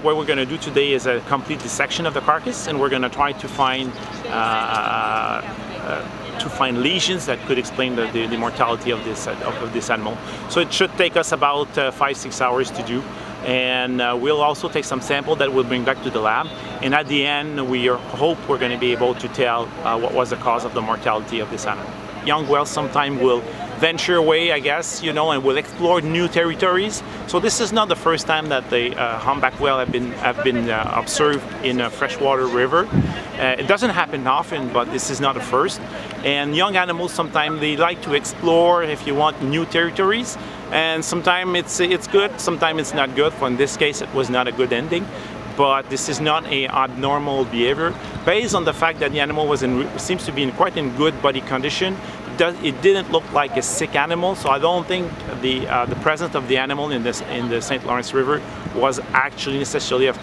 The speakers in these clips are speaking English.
What we're going to do today is a complete dissection of the carcass, and we're going to try to find lesions that could explain the mortality of this animal. So it should take us about 5-6 hours to do, and we'll also take some sample that we'll bring back to the lab, and at the end we hope we're going to be able to tell what was the cause of the mortality of this animal. Young whales sometimes will venture away, I guess, and will explore new territories. So this is not the first time that the humpback whale have been observed in a freshwater river. It doesn't happen often, but this is not the first. And young animals sometimes they like to explore, if you want, new territories. And sometimes it's good, sometimes it's not good. For in this case, it was not a good ending. But this is not an abnormal behavior. Based on the fact that the animal seems to be quite in good body condition, it didn't look like a sick animal, so I don't think the presence of the animal in the St. Lawrence River was actually necessarily a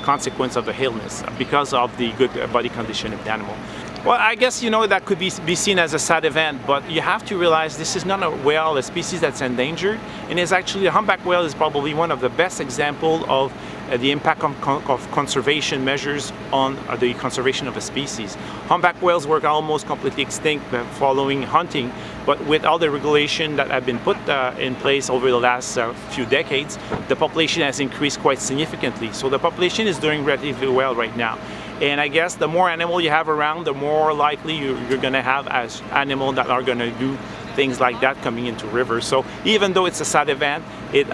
consequence of the illness because of the good body condition of the animal. Well, I guess that could be seen as a sad event, but you have to realize this is not a whale, a species that's endangered, and is actually the humpback whale is probably one of the best examples of the impact of conservation measures on the conservation of a species. Humpback whales were almost completely extinct following hunting, but with all the regulation that have been put in place over the last few decades, the population has increased quite significantly. So the population is doing relatively well right now. And I guess the more animal you have around, the more likely you're going to have as animals that are going to do things like that coming into rivers. So even though it's a sad event, it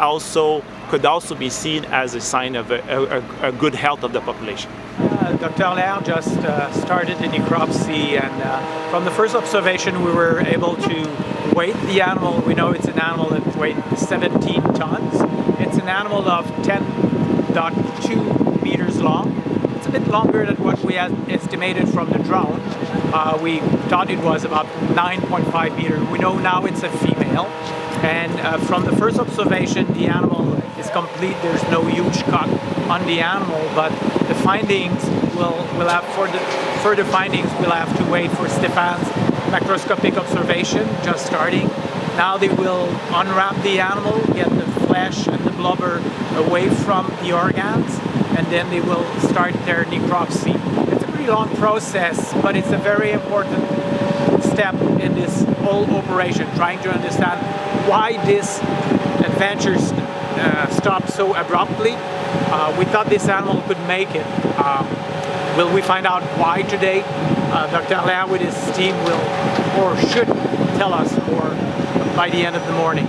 could also be seen as a sign of a good health of the population. Dr. Allaire just started the necropsy, and from the first observation we were able to weight the animal. We know it's an animal that weighs 17 tons. It's an animal of 10.2 meters long. It's a bit longer than what we had estimated from the drone. We thought it was about 9.5 meters. We know now it's a female. And from the first observation, the animal is complete. There's no huge cut on the animal, but the findings we'll have for the further findings. We'll have to wait for Stéphane's macroscopic observation, just starting. Now they will unwrap the animal, get the flesh and the blubber away from the organs, and then they will start their necropsy. It's a pretty long process, but it's a very important step in this whole operation, trying to understand why this adventure stopped so abruptly. We thought this animal could make it. Will we find out why today? Dr. Allaire with his team will or should tell us more by the end of the morning.